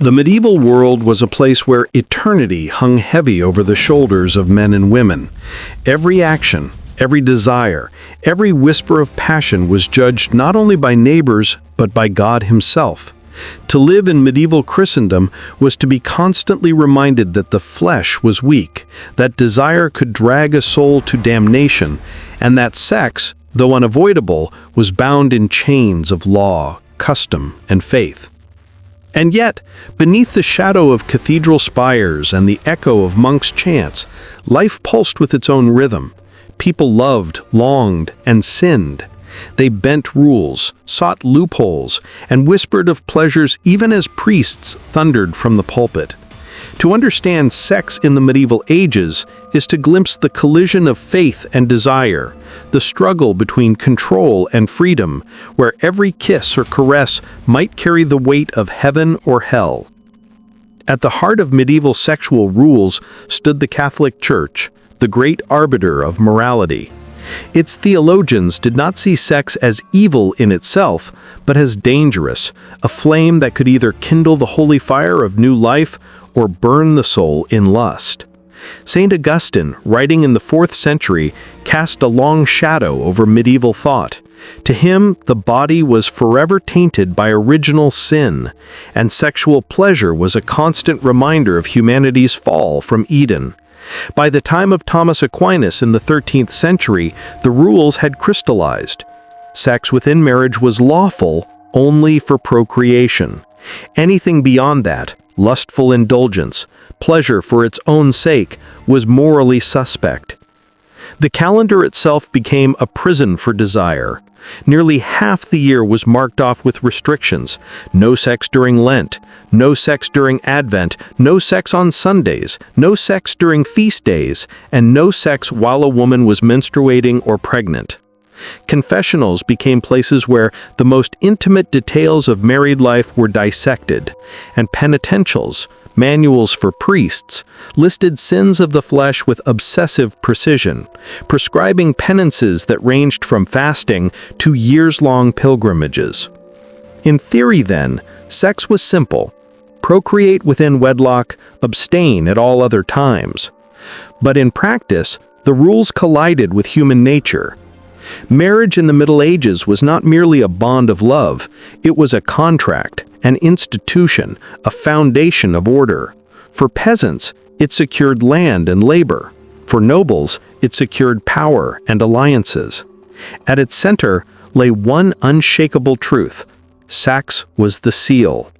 The medieval world was a place where eternity hung heavy over the shoulders of men and women. Every action, every desire, every whisper of passion was judged not only by neighbors, but by God himself. To live in medieval Christendom was to be constantly reminded that the flesh was weak, that desire could drag a soul to damnation, and that sex, though unavoidable, was bound in chains of law, custom, and faith. And yet, beneath the shadow of cathedral spires and the echo of monks' chants, life pulsed with its own rhythm. People loved, longed, and sinned. They bent rules, sought loopholes, and whispered of pleasures even as priests thundered from the pulpit. To understand sex in the medieval ages is to glimpse the collision of faith and desire, the struggle between control and freedom, where every kiss or caress might carry the weight of heaven or hell. At the heart of medieval sexual rules stood the Catholic Church, the great arbiter of morality. Its theologians did not see sex as evil in itself, but as dangerous, a flame that could either kindle the holy fire of new life or burn the soul in lust. St. Augustine, writing in the 4th century, cast a long shadow over medieval thought. To him, the body was forever tainted by original sin, and sexual pleasure was a constant reminder of humanity's fall from Eden. By the time of Thomas Aquinas in the 13th century, the rules had crystallized. Sex within marriage was lawful only for procreation. Anything beyond that, lustful indulgence, pleasure for its own sake, was morally suspect. The calendar itself became a prison for desire. Nearly half the year was marked off with restrictions: no sex during Lent, no sex during Advent, no sex on Sundays, no sex during feast days, and no sex while a woman was menstruating or pregnant. Confessionals became places where the most intimate details of married life were dissected, and penitentials, manuals for priests, listed sins of the flesh with obsessive precision, prescribing penances that ranged from fasting to years-long pilgrimages. In theory, then, sex was simple: procreate within wedlock, abstain at all other times. But in practice, the rules collided with human nature. Marriage in the Middle Ages was not merely a bond of love, it was a contract, an institution, a foundation of order. For peasants, it secured land and labor. For nobles, it secured power and alliances. At its center lay one unshakable truth: sex was the seal.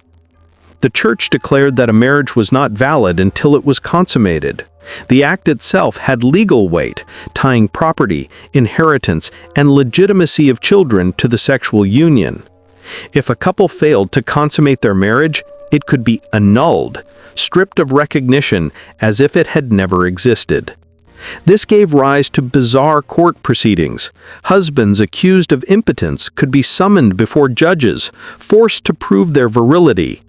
The Church declared that a marriage was not valid until it was consummated. The act itself had legal weight, tying property, inheritance, and legitimacy of children to the sexual union. If a couple failed to consummate their marriage, it could be annulled, stripped of recognition as if it had never existed. This gave rise to bizarre court proceedings. Husbands accused of impotence could be summoned before judges, forced to prove their virility.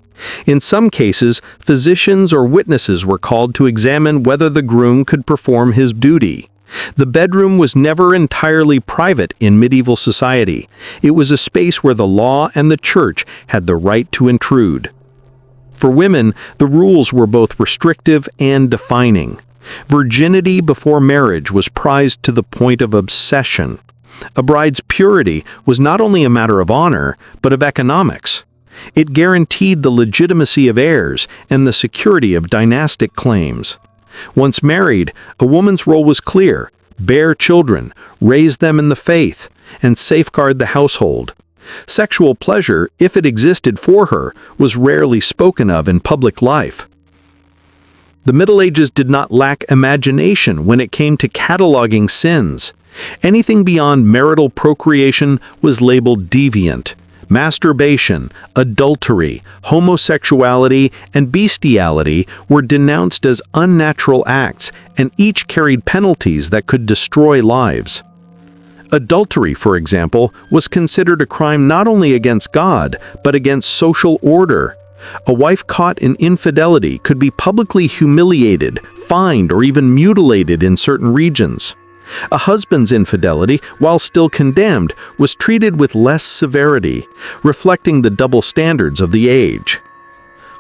In some cases, physicians or witnesses were called to examine whether the groom could perform his duty. The bedroom was never entirely private in medieval society. It was a space where the law and the church had the right to intrude. For women, the rules were both restrictive and defining. Virginity before marriage was prized to the point of obsession. A bride's purity was not only a matter of honor, but of economics. It guaranteed the legitimacy of heirs and the security of dynastic claims. Once married, a woman's role was clear: bear children, raise them in the faith, and safeguard the household. Sexual pleasure, if it existed for her, was rarely spoken of in public life. The Middle Ages did not lack imagination when it came to cataloging sins. Anything beyond marital procreation was labeled deviant. Masturbation, adultery, homosexuality, and bestiality were denounced as unnatural acts, and each carried penalties that could destroy lives. Adultery, for example, was considered a crime not only against God, but against social order. A wife caught in infidelity could be publicly humiliated, fined, or even mutilated in certain regions. A husband's infidelity, while still condemned, was treated with less severity, reflecting the double standards of the age.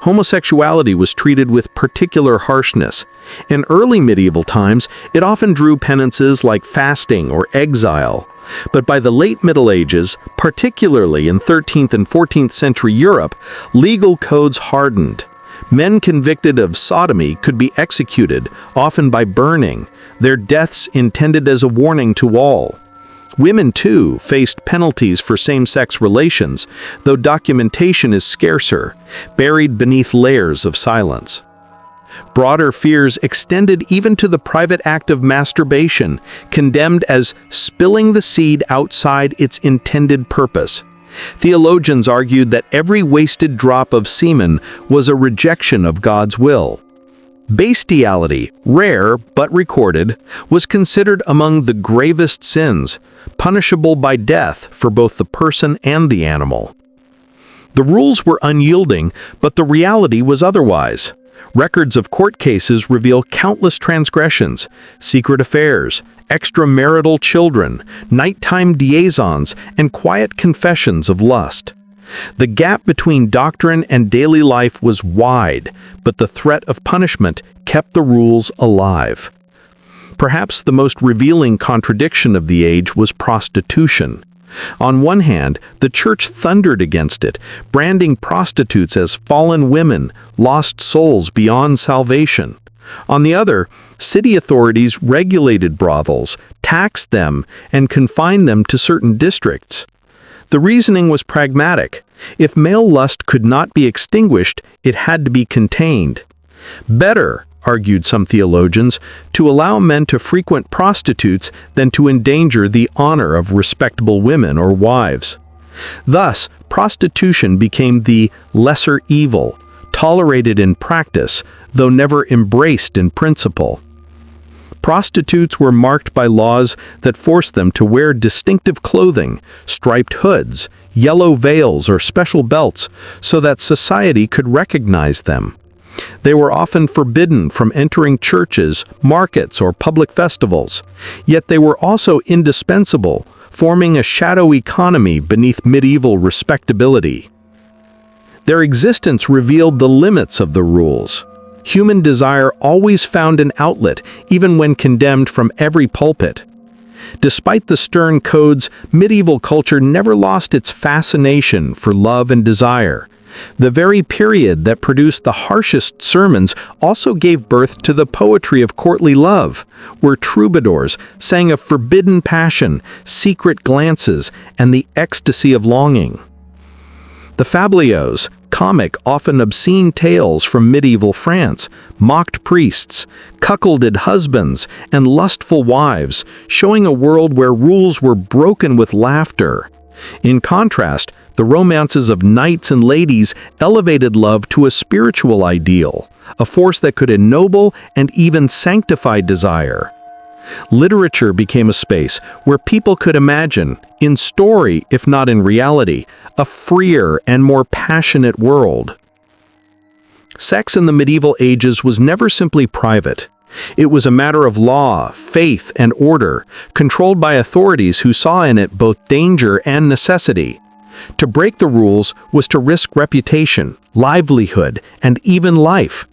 homosexuality was treated with particular harshness. In early medieval times, it often drew penances like fasting or exile. But by the late Middle Ages, particularly in 13th and 14th century Europe, legal codes hardened. Men convicted of sodomy could be executed, often by burning, their deaths intended as a warning to all. Women, too, faced penalties for same-sex relations, though documentation is scarcer, buried beneath layers of silence. Broader fears extended even to the private act of masturbation, condemned as spilling the seed outside its intended purpose. Theologians argued that every wasted drop of semen was a rejection of God's will. Bestiality, rare but recorded, was considered among the gravest sins, punishable by death for both the person and the animal. The rules were unyielding, but the reality was otherwise. Records of court cases reveal countless transgressions, secret affairs, extramarital children, nighttime liaisons, and quiet confessions of lust. The gap between doctrine and daily life was wide, but the threat of punishment kept the rules alive. Perhaps the most revealing contradiction of the age was prostitution. On one hand, the church thundered against it, branding prostitutes as fallen women, lost souls beyond salvation. On the other, city authorities regulated brothels, taxed them, and confined them to certain districts. The reasoning was pragmatic. If male lust could not be extinguished, it had to be contained. Better, argued some theologians, to allow men to frequent prostitutes than to endanger the honor of respectable women or wives. Thus, prostitution became the lesser evil, tolerated in practice, though never embraced in principle. Prostitutes were marked by laws that forced them to wear distinctive clothing, striped hoods, yellow veils, or special belts, so that society could recognize them. They were often forbidden from entering churches, markets, or public festivals, yet they were also indispensable, forming a shadow economy beneath medieval respectability. Their existence revealed the limits of the rules. Human desire always found an outlet, even when condemned from every pulpit. Despite the stern codes, medieval culture never lost its fascination for love and desire. The very period that produced the harshest sermons also gave birth to the poetry of courtly love, where troubadours sang of forbidden passion, secret glances, and the ecstasy of longing. The fabliaux, comic, often obscene tales from medieval France, mocked priests, cuckolded husbands, and lustful wives, showing a world where rules were broken with laughter. In contrast, the romances of knights and ladies elevated love to a spiritual ideal, a force that could ennoble and even sanctify desire. Literature became a space where people could imagine, in story if not in reality, a freer and more passionate world. Sex in the medieval ages was never simply private. It was a matter of law, faith, and order, controlled by authorities who saw in it both danger and necessity. To break the rules was to risk reputation, livelihood, and even life.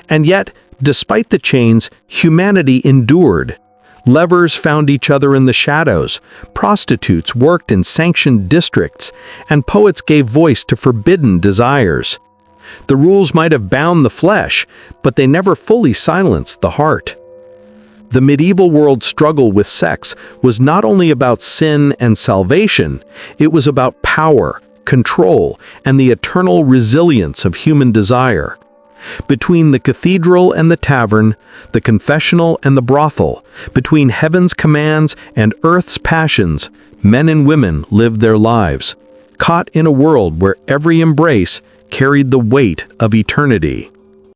And yet, despite the chains, humanity endured. Lovers found each other in the shadows, prostitutes worked in sanctioned districts, and poets gave voice to forbidden desires. The rules might have bound the flesh, but they never fully silenced the heart. The medieval world's struggle with sex was not only about sin and salvation, it was about power, control, and the eternal resilience of human desire. Between the cathedral and the tavern, the confessional and the brothel, between heaven's commands and earth's passions, men and women lived their lives, caught in a world where every embrace carried the weight of eternity.